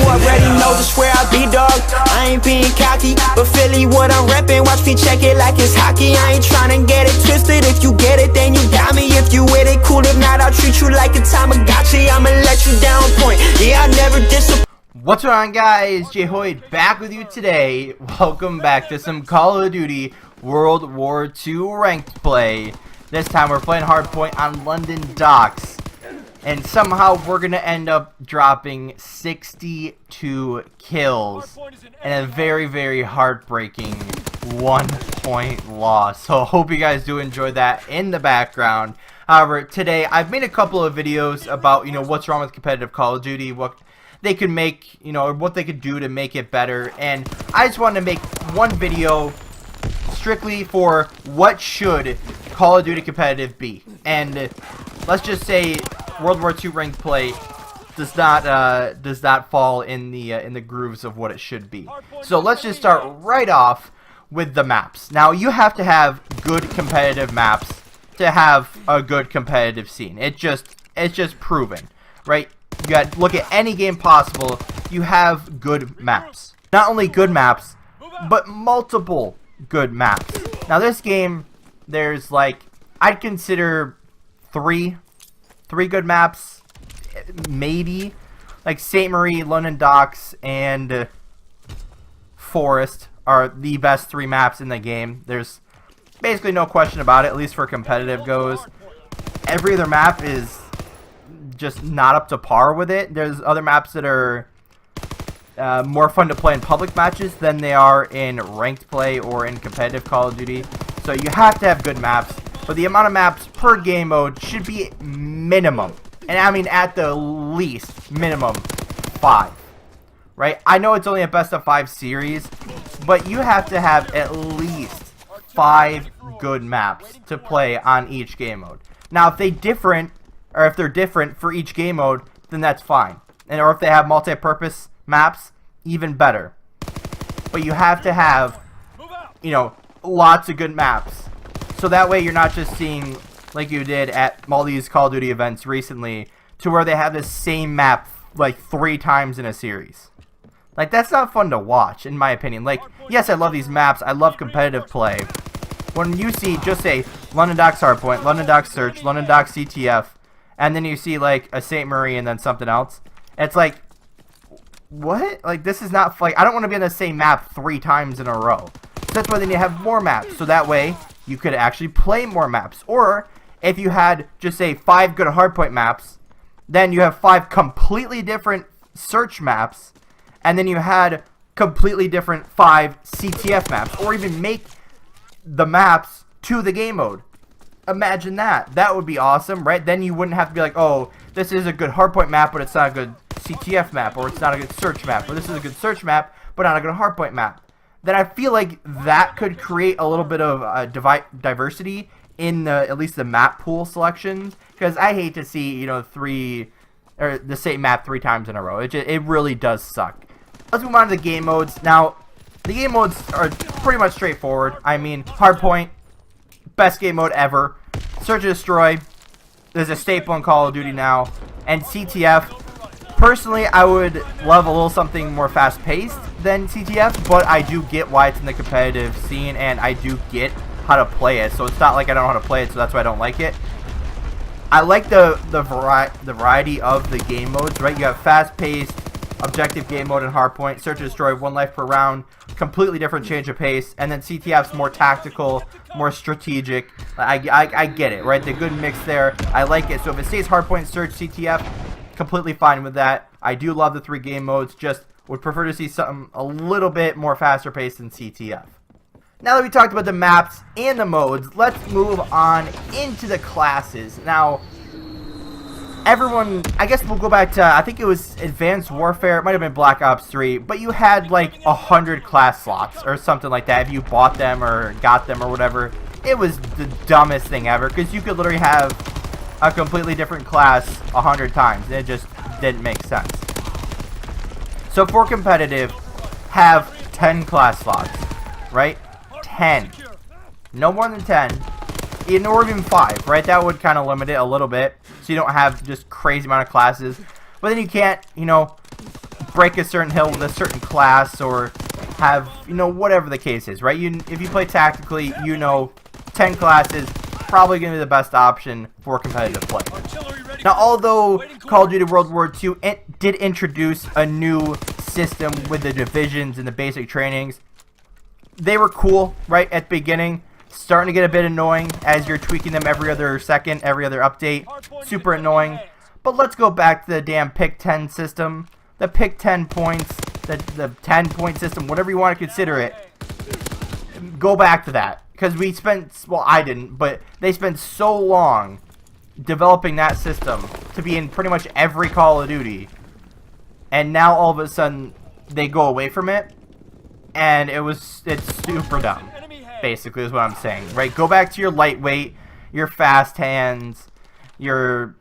already know just where I be, dog. I ain't being cocky, but Philly what I'm reppin'. Watch me check it like it's hockey. I ain't tryna get it twisted. If you get it, then you got me. If you with it, cool. If not, I'll treat you like a Tamagotchi. I'ma let you down point. Yeah, I never disappoint. What's going on, guys? JHoyt back with you today. Welcome back to some Call of Duty World War II ranked play. This time we're playing Hardpoint on London docks. And somehow we're going to end up dropping 62 kills and a very, very heartbreaking 1-point loss. So I hope you guys do enjoy that in the background. However, today I've made a couple of videos about, what's wrong with competitive Call of Duty, what they could make, or what they could do to make it better. And I just wanted to make one video strictly for what should Call of Duty competitive be. And let's just say World War II ranked play does not fall in the grooves of what it should be. So let's just start right off with the maps. Now you have to have good competitive maps to have a good competitive scene. It's just proven, right? You got to look at any game possible. You have good maps. Not only good maps, but multiple good maps. Now this game, there's like, I'd consider three good maps, maybe. Like St. Marie, London Docks, and Forest are the best 3 maps in the game. There's basically no question about it, at least for competitive goes. Every other map is just not up to par with it. There's other maps that are more fun to play in public matches than they are in ranked play or in competitive Call of Duty. So you have to have good maps, but the amount of maps per game mode should be minimum. And I mean at the least minimum 5. Right? I know it's only a best of 5 series, but you have to have at least 5 good maps to play on each game mode. Now if they're different for each game mode, then that's fine. And or if they have multi-purpose maps, even better. But you have to have, lots of good maps. So that way you're not just seeing, like you did at all these Call of Duty events recently, to where they have the same map like 3 times in a series. Like, that's not fun to watch, in my opinion. Like, yes, I love these maps. I love competitive play. When you see, just say, London Docks Hardpoint, London Docks Search, London Docks CTF, and then you see, like, a St. Marie and then something else, it's like, what? Like, this is not, like, I don't want to be on the same map 3 times in a row. So that's why they need to have more maps. So that way, you could actually play more maps. Or, if you had, just say, 5 good Hardpoint maps, then you have 5 completely different Search maps, and then you had completely different 5 CTF maps. Or even make the maps to the game mode. Imagine that. That would be awesome, right? Then you wouldn't have to be like, oh, this is a good Hardpoint map, but it's not a good CTF map, or it's not a good Search map, or this is a good Search map, but not a good Hardpoint map. Then I feel like that could create a little bit of diversity in at least the map pool selections, because I hate to see, the same map 3 times in a row. It really does suck. Let's move on to the game modes. Now, the game modes are pretty much straightforward. I mean, Hardpoint, best game mode ever. Search and Destroy is a staple in Call of Duty now. And CTF, personally, I would love a little something more fast-paced than CTF, but I do get why it's in the competitive scene, and I do get how to play it. So it's not like I don't know how to play it, so that's why I don't like it. I like the variety of the game modes, right? You have fast-paced, objective game mode in Hardpoint, Search and Destroy, 1 life per round, completely different change of pace, and then CTF's more tactical, more strategic. I get it, right? The good mix there. I like it. So if it stays Hardpoint, Search, CTF, completely fine with that. I do love the 3 game modes, just would prefer to see something a little bit more faster paced than CTF. Now that we talked about the maps and the modes, let's move on into the classes. Now, everyone, I guess we'll go back to, I think it was Advanced Warfare, it might have been Black Ops 3, but you had like 100 class slots or something like that if you bought them or got them or whatever. It was the dumbest thing ever, because you could literally have a completely different class 100 times, and it just didn't make sense. So for competitive, have 10 class slots, right? 10. No more than 10. Or even 5, right? That would kind of limit it a little bit, so you don't have just crazy amount of classes. But then you can't, break a certain hill with a certain class, or have, you know, whatever the case is, right? If you play tactically, you know 10 classes probably going to be the best option for competitive play. Now, although Call of Duty World War II did introduce a new system with the divisions and the basic trainings, they were cool right at the beginning. Starting to get a bit annoying as you're tweaking them every other second, every other update. Super annoying. But let's go back to the damn pick 10 system. The pick 10 points, the 10-point system, whatever you want to consider it. Go back to that. Because we spent, well, I didn't, but they spent so long developing that system to be in pretty much every Call of Duty. And now all of a sudden they go away from it. And it's super dumb, basically, is what I'm saying, right? Go back to your lightweight, your fast hands, your,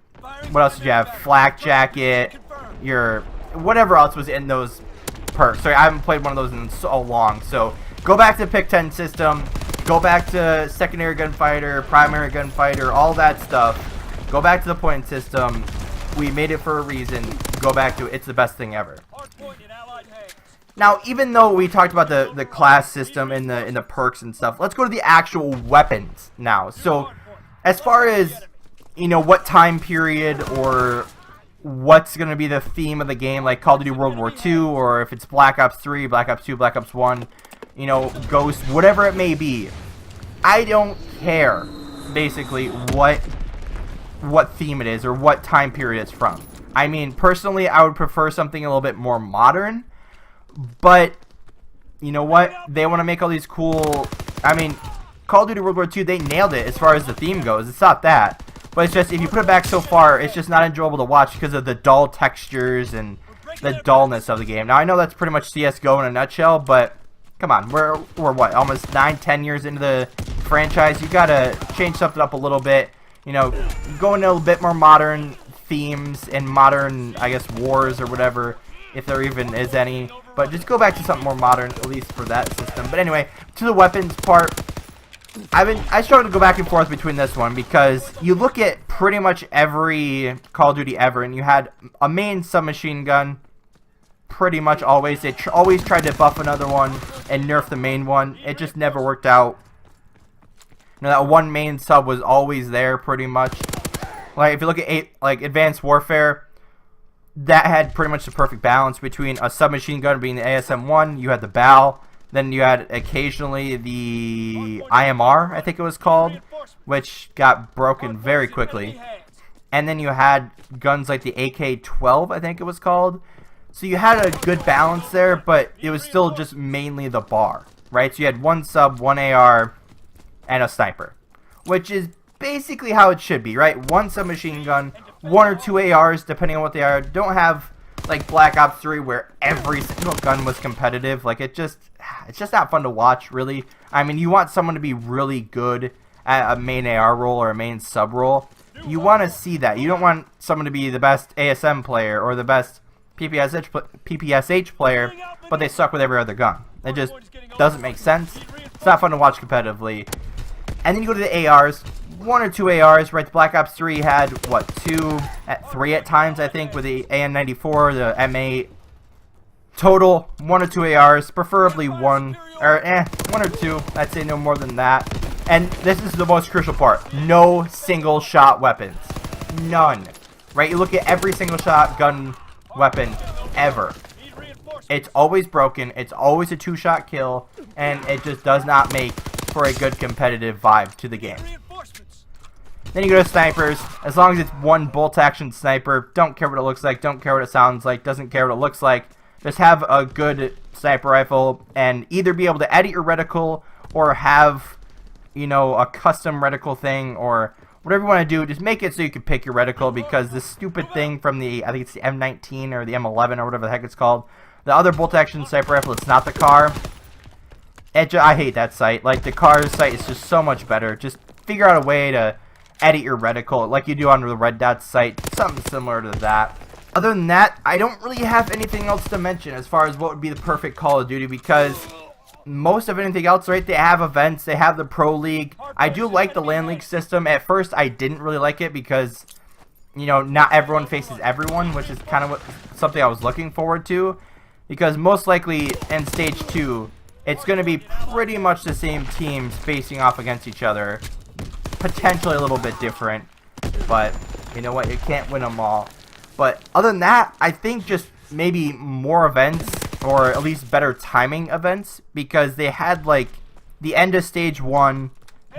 what else did you have? Flak jacket, your, whatever else was in those perks. Sorry, I haven't played one of those in so long. So go back to the pick 10 system. Go back to secondary gunfighter, primary gunfighter, all that stuff. Go back to the point system. We made it for a reason. Go back to it. It's the best thing ever. Now, even though we talked about the class system and the perks and stuff, let's go to the actual weapons now. So, as far as, you know, what time period or what's going to be the theme of the game, like Call of Duty World War II, or if it's Black Ops 3, Black Ops 2, Black Ops 1, you know, Ghost, whatever it may be, I don't care, basically, what theme it is or what time period it's from. I mean, personally, I would prefer something a little bit more modern. But, you know what? They want to make all these cool... I mean, Call of Duty World War II, they nailed it as far as the theme goes. It's not that. But it's just, if you put it back so far, it's just not enjoyable to watch because of the dull textures and the dullness of the game. Now, I know that's pretty much CSGO in a nutshell, but come on. We're what, almost 9-10 years into the franchise? You got to change something up a little bit. You know, go into a little bit more modern themes and modern, I guess, wars or whatever, if there even is any. But just go back to something more modern, at least for that system. But anyway, to the weapons part, I struggle to go back and forth between this one because you look at pretty much every Call of Duty ever, and you had a main submachine gun, pretty much always. They always tried to buff another one and nerf the main one. It just never worked out. You know, that one main sub was always there, pretty much. Like if you look at like Advanced Warfare, that had pretty much the perfect balance between a submachine gun being the ASM-1, you had the BAL, then you had occasionally the IMR, I think it was called, which got broken very quickly. And then you had guns like the AK-12, I think it was called. So you had a good balance there, but it was still just mainly the bar, right? So you had one sub, one AR, and a sniper, which is basically how it should be, right? One submachine gun, one or two ARs, depending on what they are. Don't have like Black Ops 3 where every single gun was competitive. Like it's just not fun to watch, really. I mean, you want someone to be really good at a main AR role or a main sub role. You want to see that. You don't want someone to be the best ASM player or the best PPSH player, but they suck with every other gun. It just doesn't make sense. It's not fun to watch competitively. And then you go to the ARs. One or two ARs, right? The Black Ops 3 had, what, 3 at times, I think, with the AN-94, the M8. Total, 1 or 2 ARs, preferably one or two. I'd say no more than that. And this is the most crucial part. No single shot weapons. None. Right? You look at every single shot gun weapon ever. It's always broken. It's always a 2-shot kill. And it just does not make for a good competitive vibe to the game. Then you go to snipers. As long as it's one bolt-action sniper, don't care what it looks like, don't care what it sounds like, doesn't care what it looks like. Just have a good sniper rifle and either be able to edit your reticle or have, you know, a custom reticle thing or whatever you want to do. Just make it so you can pick your reticle because this stupid thing from the, I think it's the M19 or the M11 or whatever the heck it's called. The other bolt-action sniper rifle, it's not the car. I hate that sight. Like, the car sight is just so much better. Just figure out a way to edit your reticle like you do on the red dot sight, something similar to that. Other than that, I don't really have anything else to mention as far as what would be the perfect Call of Duty because most of anything else, right, they have events, they have the Pro League. I do like the LAN League system. At first, I didn't really like it because, you know, not everyone faces everyone, which is kind of something I was looking forward to, because most likely in stage 2, it's going to be pretty much the same teams facing off against each other, potentially a little bit different, but you know what, you can't win them all. But other than that, I think just maybe more events, or at least better timing events, because they had like the end of stage 1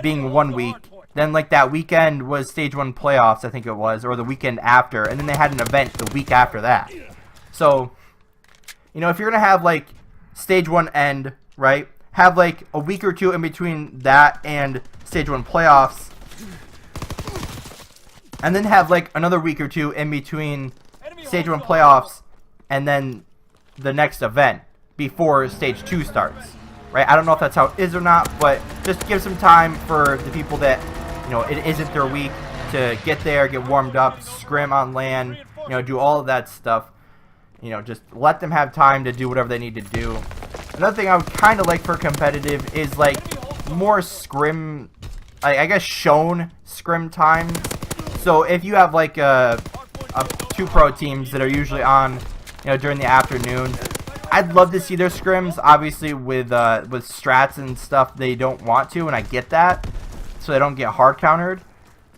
being 1 week, then like that weekend was stage 1 playoffs, I think it was, or the weekend after, and then they had an event the week after that. So, you know, if you're gonna have like stage 1 end, right, have like a week or two in between that and stage 1 playoffs, and then have like another week or two in between stage 1 playoffs and then the next event before stage 2 starts, right? I don't know if that's how it is or not, but just give some time for the people that, you know, it isn't their week to get there, get warmed up, scrim on LAN, you know, do all of that stuff. You know, just let them have time to do whatever they need to do. Another thing I would kind of like for competitive is like more scrim, I guess shown scrim times. So if you have like two pro teams that are usually on, you know, during the afternoon, I'd love to see their scrims. Obviously with strats and stuff, they don't want to, and I get that, so they don't get hard countered.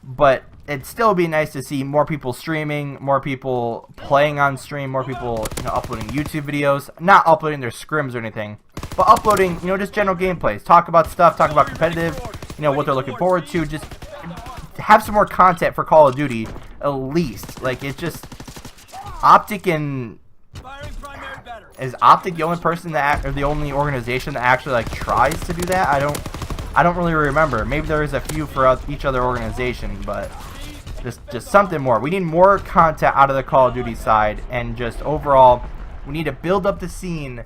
But it'd still be nice to see more people streaming, more people playing on stream, more people, you know, uploading YouTube videos, not uploading their scrims or anything, but uploading, you know, just general gameplays, talk about stuff, talk about competitive, you know, what they're looking forward to, just have some more content for Call of Duty, at least. Like, it's just Optic, and is Optic the only person that, or the only organization that actually like tries to do that? I don't really remember. Maybe there is a few for each other organization, but just something more. We need more content out of the Call of Duty side, and just overall, we need to build up the scene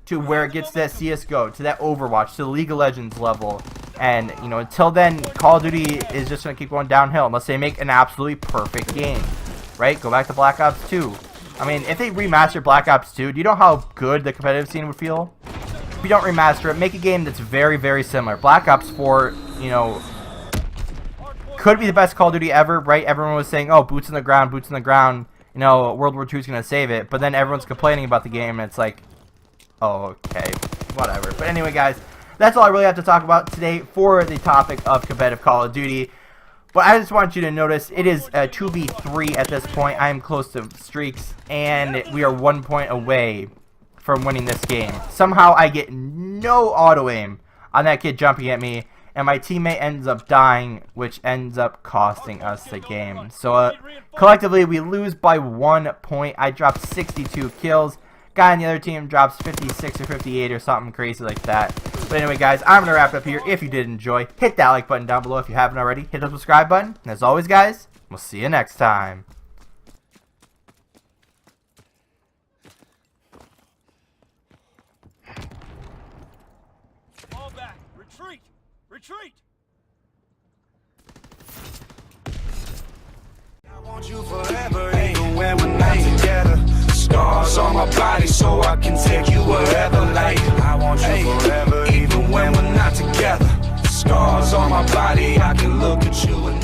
to where it gets to that CSGO, to that Overwatch, to the League of Legends level. And, you know, until then, Call of Duty is just going to keep going downhill unless they make an absolutely perfect game, right? Go back to Black Ops 2. I mean, if they remaster Black Ops 2, do you know how good the competitive scene would feel? If you don't remaster it, make a game that's very, very similar. Black Ops 4, you know, could be the best Call of Duty ever, right? Everyone was saying, oh, boots on the ground, you know, World War II is going to save it. But then everyone's complaining about the game, and it's like, oh, okay, whatever. But anyway, guys, that's all I really have to talk about today for the topic of competitive Call of Duty. But I just want you to notice it is a 2v3 at this point. I am close to streaks, and we are 1 point away from winning this game. Somehow I get no auto aim on that kid jumping at me, and my teammate ends up dying, which ends up costing us the game. So collectively we lose by 1 point. I dropped 62 kills. Guy on the other team drops 56 or 58 or something crazy like that. But anyway, guys, I'm going to wrap it up here. If you did enjoy, hit that like button down below if you haven't already. Hit the subscribe button. And as always, guys, we'll see you next time. Fall back. Retreat. Retreat. I want you forever, even when we're not together. Scars on my body so I can take you wherever. Like, I want you forever, even when we're not together. Scars on my body, I can look at you and